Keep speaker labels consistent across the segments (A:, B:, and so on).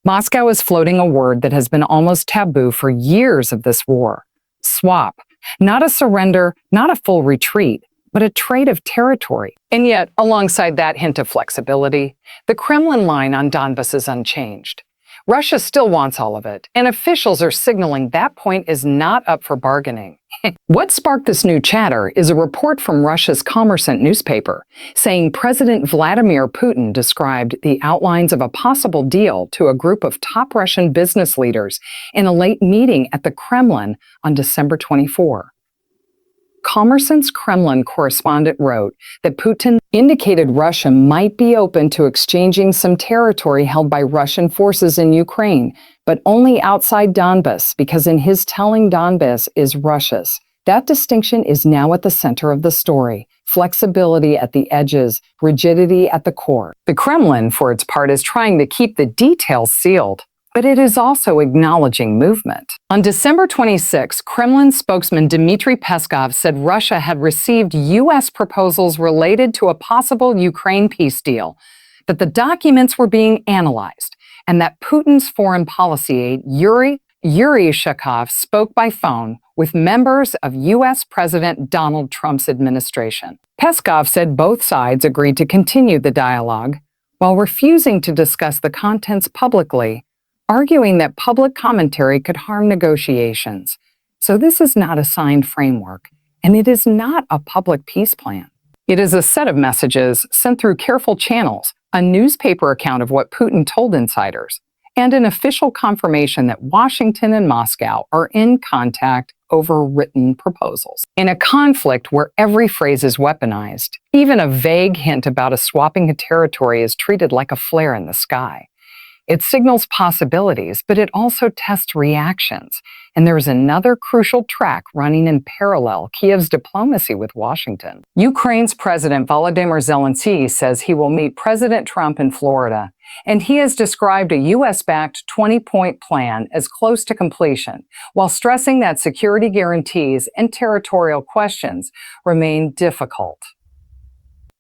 A: Moscow is floating a word that has been almost taboo for years of this war: swap. Not a surrender, not a full retreat, but a trade of territory. And yet, alongside that hint of flexibility, the Kremlin line on Donbas is unchanged. Russia still wants all of it, and officials are signaling that point is not up for bargaining. What sparked this new chatter is a report from Russia's Kommersant newspaper saying President Vladimir Putin described the outlines of a possible deal to a group of top Russian business leaders in a late meeting at the Kremlin on December 24. Kommersant's Kremlin correspondent wrote that Putin indicated Russia might be open to exchanging some territory held by Russian forces in Ukraine, but only outside Donbas, because in his telling, Donbas is Russia's. That distinction is now at the center of the story: flexibility at the edges, rigidity at the core. The Kremlin, for its part, is trying to keep the details sealed, but it is also acknowledging movement. On December 26, Kremlin spokesman Dmitry Peskov said Russia had received U.S. proposals related to a possible Ukraine peace deal, that the documents were being analyzed, and that Putin's foreign policy aide, Yuri Shakov, spoke by phone with members of U.S. President Donald Trump's administration. Peskov said both sides agreed to continue the dialogue, while refusing to discuss the contents publicly, arguing that public commentary could harm negotiations. So this is not a signed framework, and it is not a public peace plan. It is a set of messages sent through careful channels, a newspaper account of what Putin told insiders, and an official confirmation that Washington and Moscow are in contact over written proposals. In a conflict where every phrase is weaponized, even a vague hint about a swapping of territory is treated like a flare in the sky. It signals possibilities, but it also tests reactions. And there is another crucial track running in parallel: Kiev's diplomacy with Washington. Ukraine's President Volodymyr Zelenskyy says he will meet President Trump in Florida, and he has described a U.S.-backed 20-point plan as close to completion, while stressing that security guarantees and territorial questions remain difficult.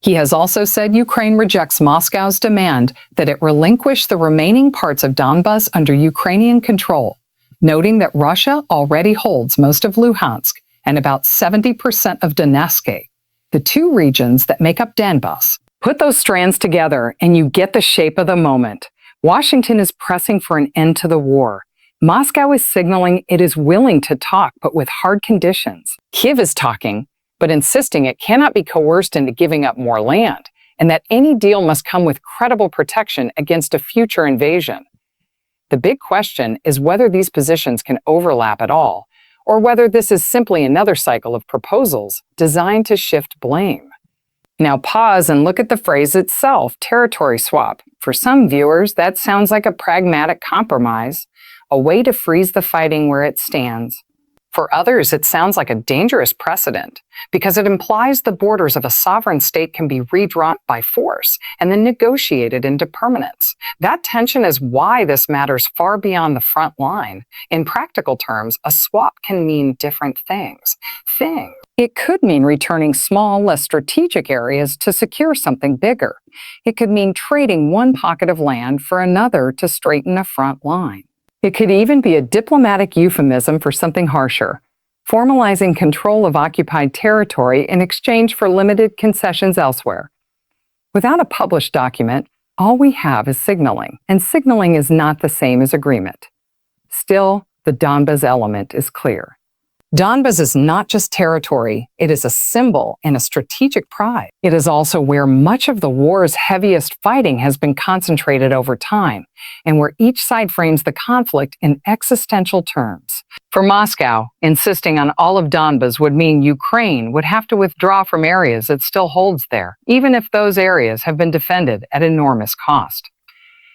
A: He has also said Ukraine rejects Moscow's demand that it relinquish the remaining parts of Donbas under Ukrainian control, noting that Russia already holds most of Luhansk and about 70% of Donetsk, the two regions that make up Donbas. Put those strands together and you get the shape of the moment. Washington is pressing for an end to the war. Moscow is signaling it is willing to talk, but with hard conditions. Kiev is talking, but insisting it cannot be coerced into giving up more land, and that any deal must come with credible protection against a future invasion. The big question is whether these positions can overlap at all, or whether this is simply another cycle of proposals designed to shift blame. Now pause and look at the phrase itself: territory swap. For some viewers, that sounds like a pragmatic compromise, a way to freeze the fighting where it stands. For others, it sounds like a dangerous precedent, because it implies the borders of a sovereign state can be redrawn by force and then negotiated into permanence. That tension is why this matters far beyond the front line. In practical terms, a swap can mean different things. It could mean returning small, less strategic areas to secure something bigger. It could mean trading one pocket of land for another to straighten a front line. It could even be a diplomatic euphemism for something harsher, formalizing control of occupied territory in exchange for limited concessions elsewhere. Without a published document, all we have is signaling, and signaling is not the same as agreement. Still, the Donbas element is clear. Donbas is not just territory, it is a symbol and a strategic pride. It is also where much of the war's heaviest fighting has been concentrated over time, and where each side frames the conflict in existential terms. For Moscow, insisting on all of Donbas would mean Ukraine would have to withdraw from areas it still holds there, even if those areas have been defended at enormous cost.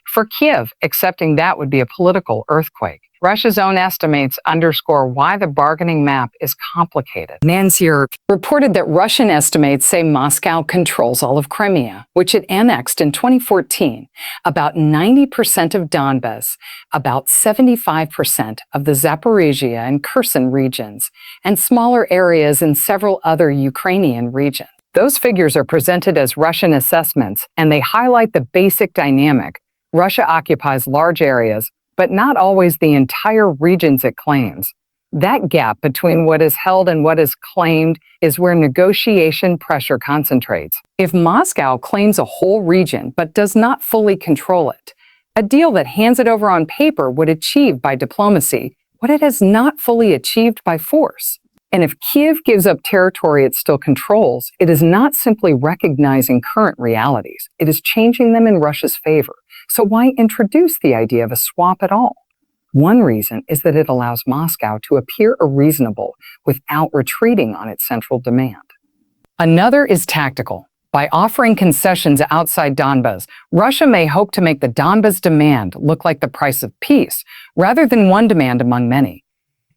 A: For Kiev, accepting that would be a political earthquake. Russia's own estimates underscore why the bargaining map is complicated. Nancy reported that Russian estimates say Moscow controls all of Crimea, which it annexed in 2014, about 90% of Donbas, about 75% of the Zaporizhia and Kherson regions, and smaller areas in several other Ukrainian regions. Those figures are presented as Russian assessments, and they highlight the basic dynamic. Russia occupies large areas, but not always the entire regions it claims. That gap between what is held and what is claimed is where negotiation pressure concentrates. If Moscow claims a whole region but does not fully control it, a deal that hands it over on paper would achieve by diplomacy what it has not fully achieved by force. And if Kiev gives up territory it still controls, it is not simply recognizing current realities, it is changing them in Russia's favor. So why introduce the idea of a swap at all? One reason is that it allows Moscow to appear reasonable without retreating on its central demand. Another is tactical. By offering concessions outside Donbas, Russia may hope to make the Donbas demand look like the price of peace, rather than one demand among many.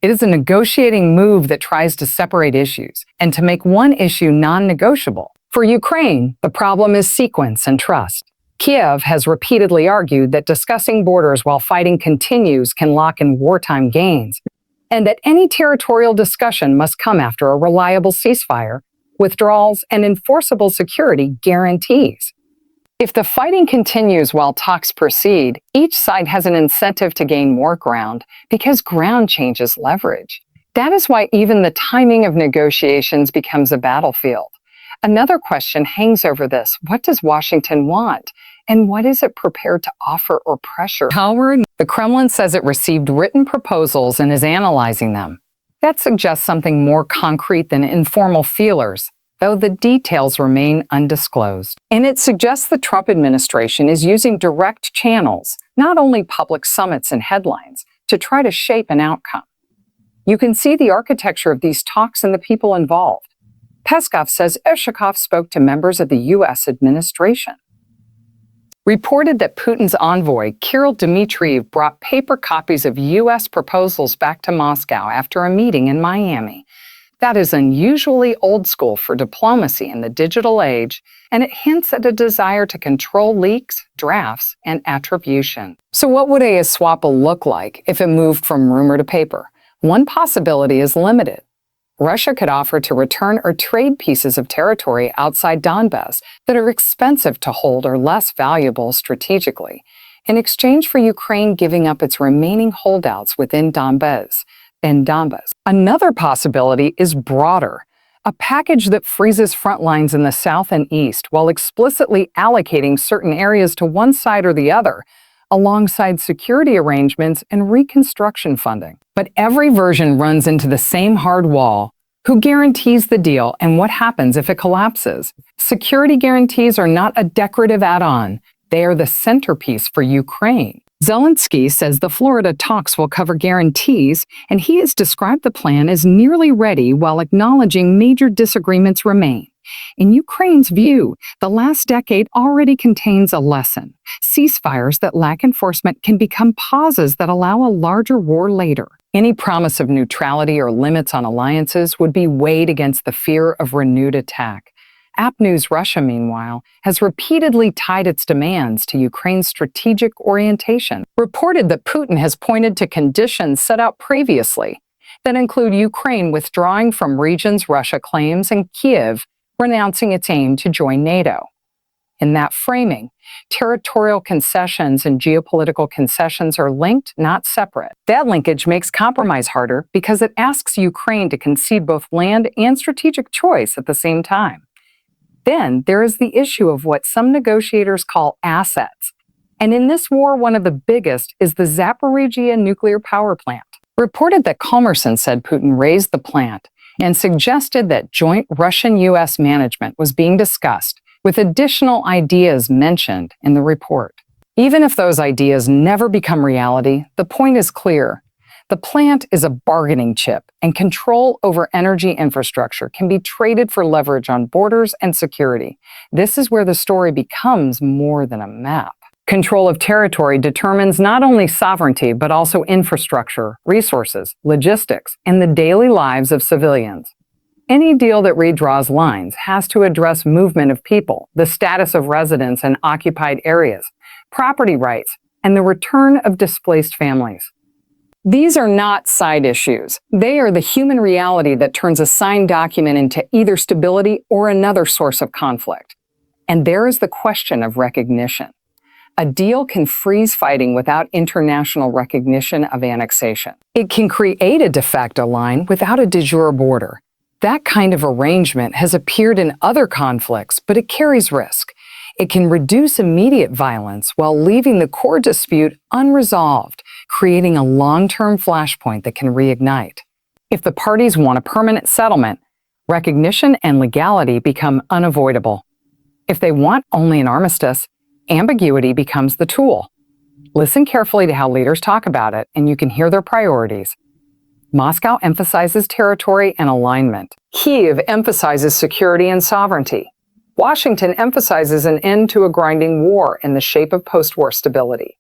A: It is a negotiating move that tries to separate issues and to make one issue non-negotiable. For Ukraine, the problem is sequence and trust. Kiev has repeatedly argued that discussing borders while fighting continues can lock in wartime gains, and that any territorial discussion must come after a reliable ceasefire, withdrawals, and enforceable security guarantees. If the fighting continues while talks proceed, each side has an incentive to gain more ground because ground changes leverage. That is why even the timing of negotiations becomes a battlefield. Another question hangs over this. What does Washington want? And what is it prepared to offer or pressure? Howard, the Kremlin says it received written proposals and is analyzing them. That suggests something more concrete than informal feelers, though the details remain undisclosed. And it suggests the Trump administration is using direct channels, not only public summits and headlines, to try to shape an outcome. You can see the architecture of these talks and the people involved. Peskov says Eshakov spoke to members of the U.S. administration. Reported that Putin's envoy, Kirill Dmitriev, brought paper copies of U.S. proposals back to Moscow after a meeting in Miami. That is unusually old school for diplomacy in the digital age, and it hints at a desire to control leaks, drafts, and attribution. So what would a swap look like if it moved from rumor to paper? One possibility is limited. Russia could offer to return or trade pieces of territory outside Donbas that are expensive to hold or less valuable strategically, in exchange for Ukraine giving up its remaining holdouts within Donbas. Another possibility is broader, a package that freezes front lines in the south and east while explicitly allocating certain areas to one side or the other, alongside security arrangements and reconstruction funding. But every version runs into the same hard wall. Who guarantees the deal and what happens if it collapses? Security guarantees are not a decorative add-on. They are the centerpiece for Ukraine. Zelenskyy says the Florida talks will cover guarantees, and he has described the plan as nearly ready while acknowledging major disagreements remain. In Ukraine's view, the last decade already contains a lesson. Ceasefires that lack enforcement can become pauses that allow a larger war later. Any promise of neutrality or limits on alliances would be weighed against the fear of renewed attack. App News Russia, meanwhile, has repeatedly tied its demands to Ukraine's strategic orientation, reported that Putin has pointed to conditions set out previously that include Ukraine withdrawing from regions Russia claims and Kiev renouncing its aim to join NATO. In that framing, territorial concessions and geopolitical concessions are linked, not separate. That linkage makes compromise harder because it asks Ukraine to concede both land and strategic choice at the same time. Then there is the issue of what some negotiators call assets. And in this war, one of the biggest is the Zaporizhzhia nuclear power plant. Reported that Komerson said Putin raised the plant and suggested that joint Russian-U.S. management was being discussed, with additional ideas mentioned in the report. Even if those ideas never become reality, the point is clear. The plant is a bargaining chip, and control over energy infrastructure can be traded for leverage on borders and security. This is where the story becomes more than a map. Control of territory determines not only sovereignty, but also infrastructure, resources, logistics, and the daily lives of civilians. Any deal that redraws lines has to address movement of people, the status of residents in occupied areas, property rights, and the return of displaced families. These are not side issues. They are the human reality that turns a signed document into either stability or another source of conflict. And there is the question of recognition. A deal can freeze fighting without international recognition of annexation. It can create a de facto line without a de jure border. That kind of arrangement has appeared in other conflicts, but it carries risk. It can reduce immediate violence while leaving the core dispute unresolved, creating a long-term flashpoint that can reignite. If the parties want a permanent settlement, recognition and legality become unavoidable. If they want only an armistice, ambiguity becomes the tool. Listen carefully to how leaders talk about it, and you can hear their priorities. Moscow emphasizes territory and alignment. Kyiv emphasizes security and sovereignty. Washington emphasizes an end to a grinding war in the shape of post-war stability.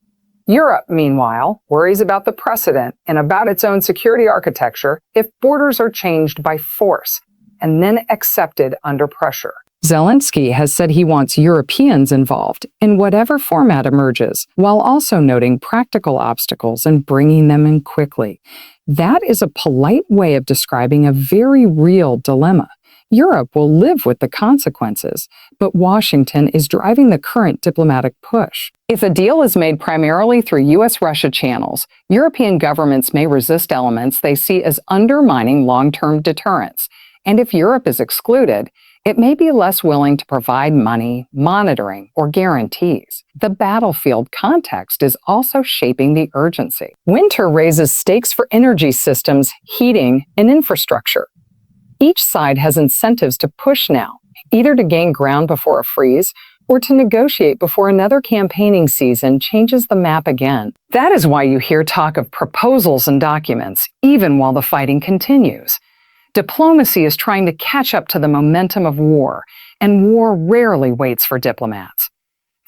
A: Europe, meanwhile, worries about the precedent and about its own security architecture if borders are changed by force and then accepted under pressure. Zelenskyy has said he wants Europeans involved in whatever format emerges, while also noting practical obstacles and bringing them in quickly. That is a polite way of describing a very real dilemma. Europe will live with the consequences, but Washington is driving the current diplomatic push. If a deal is made primarily through U.S.-Russia channels, European governments may resist elements they see as undermining long-term deterrence. And if Europe is excluded, it may be less willing to provide money, monitoring, or guarantees. The battlefield context is also shaping the urgency. Winter raises stakes for energy systems, heating, and infrastructure. Each side has incentives to push now, either to gain ground before a freeze or to negotiate before another campaigning season changes the map again. That is why you hear talk of proposals and documents, even while the fighting continues. Diplomacy is trying to catch up to the momentum of war, and war rarely waits for diplomats.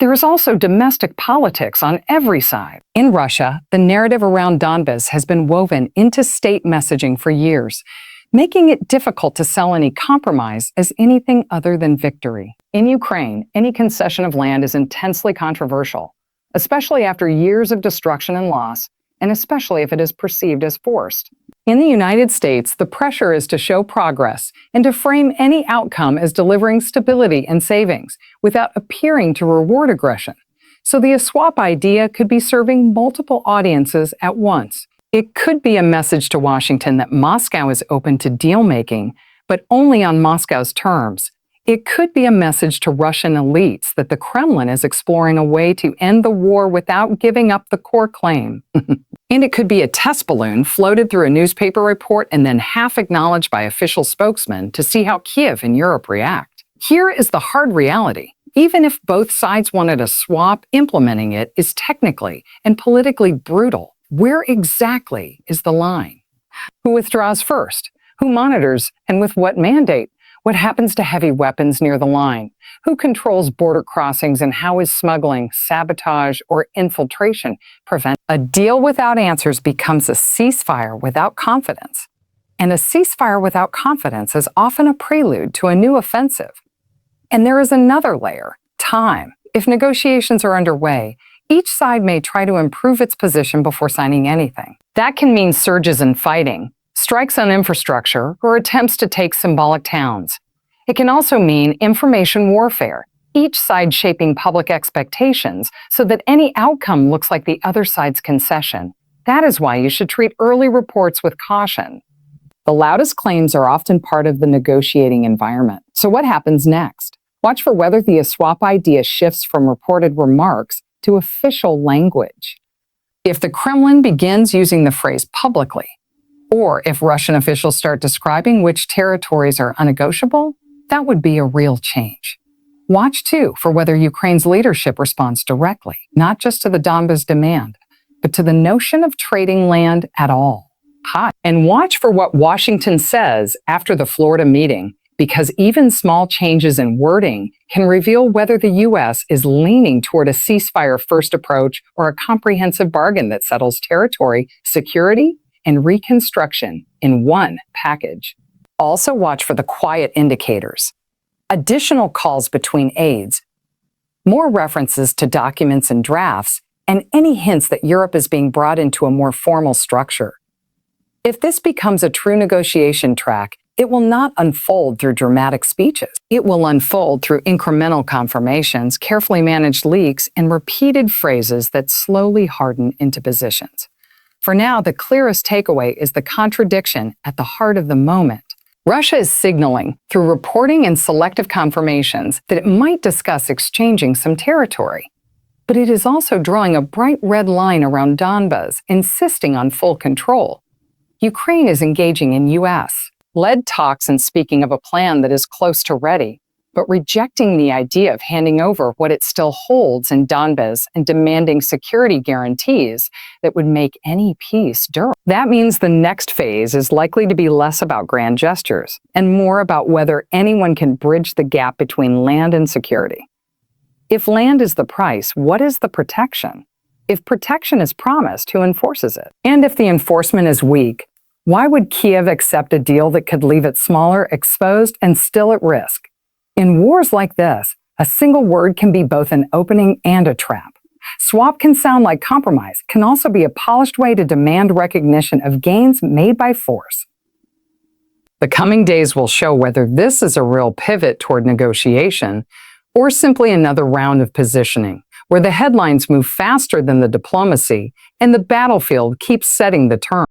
A: There is also domestic politics on every side. In Russia, the narrative around Donbas has been woven into state messaging for years, making it difficult to sell any compromise as anything other than victory. In Ukraine, any concession of land is intensely controversial, especially after years of destruction and loss, and especially if it is perceived as forced. In the United States, the pressure is to show progress and to frame any outcome as delivering stability and savings without appearing to reward aggression. So the swap idea could be serving multiple audiences at once. It could be a message to Washington that Moscow is open to deal-making, but only on Moscow's terms. It could be a message to Russian elites that the Kremlin is exploring a way to end the war without giving up the core claim. And it could be a test balloon floated through a newspaper report and then half acknowledged by official spokesmen to see how Kyiv and Europe react. Here is the hard reality. Even if both sides wanted a swap, implementing it is technically and politically brutal. Where exactly is the line? Who withdraws first? Who monitors and with what mandate? What happens to heavy weapons near the line? Who controls border crossings and how is smuggling, sabotage, or infiltration prevented? A deal without answers becomes a ceasefire without confidence. And a ceasefire without confidence is often a prelude to a new offensive. And there is another layer, time. If negotiations are underway, each side may try to improve its position before signing anything. That can mean surges in fighting, strikes on infrastructure, or attempts to take symbolic towns. It can also mean information warfare, each side shaping public expectations so that any outcome looks like the other side's concession. That is why you should treat early reports with caution. The loudest claims are often part of the negotiating environment. So what happens next? Watch for whether the swap idea shifts from reported remarks to official language. If the Kremlin begins using the phrase publicly, or if Russian officials start describing which territories are unnegotiable, that would be a real change. Watch, too, for whether Ukraine's leadership responds directly, not just to the Donbas demand, but to the notion of trading land at all. And watch for what Washington says after the Florida meeting, because even small changes in wording can reveal whether the U.S. is leaning toward a ceasefire-first approach or a comprehensive bargain that settles territory, security, and reconstruction in one package. Also watch for the quiet indicators. Additional calls between aides, more references to documents and drafts, and any hints that Europe is being brought into a more formal structure. If this becomes a true negotiation track, It will not unfold through dramatic speeches. It will unfold through incremental confirmations, carefully managed leaks, and repeated phrases that slowly harden into positions. For now, the clearest takeaway is the contradiction at the heart of the moment. Russia is signaling, through reporting and selective confirmations, that it might discuss exchanging some territory. But it is also drawing a bright red line around Donbas, insisting on full control. Ukraine is engaging in U.S.-led talks and speaking of a plan that is close to ready, but rejecting the idea of handing over what it still holds in Donbas and demanding security guarantees that would make any peace durable. That means the next phase is likely to be less about grand gestures and more about whether anyone can bridge the gap between land and security. If land is the price, what is the protection? If protection is promised, who enforces it? And if the enforcement is weak, why would Kiev accept a deal that could leave it smaller, exposed, and still at risk? In wars like this, a single word can be both an opening and a trap. Swap can sound like compromise, can also be a polished way to demand recognition of gains made by force. The coming days will show whether this is a real pivot toward negotiation or simply another round of positioning, where the headlines move faster than the diplomacy and the battlefield keeps setting the terms.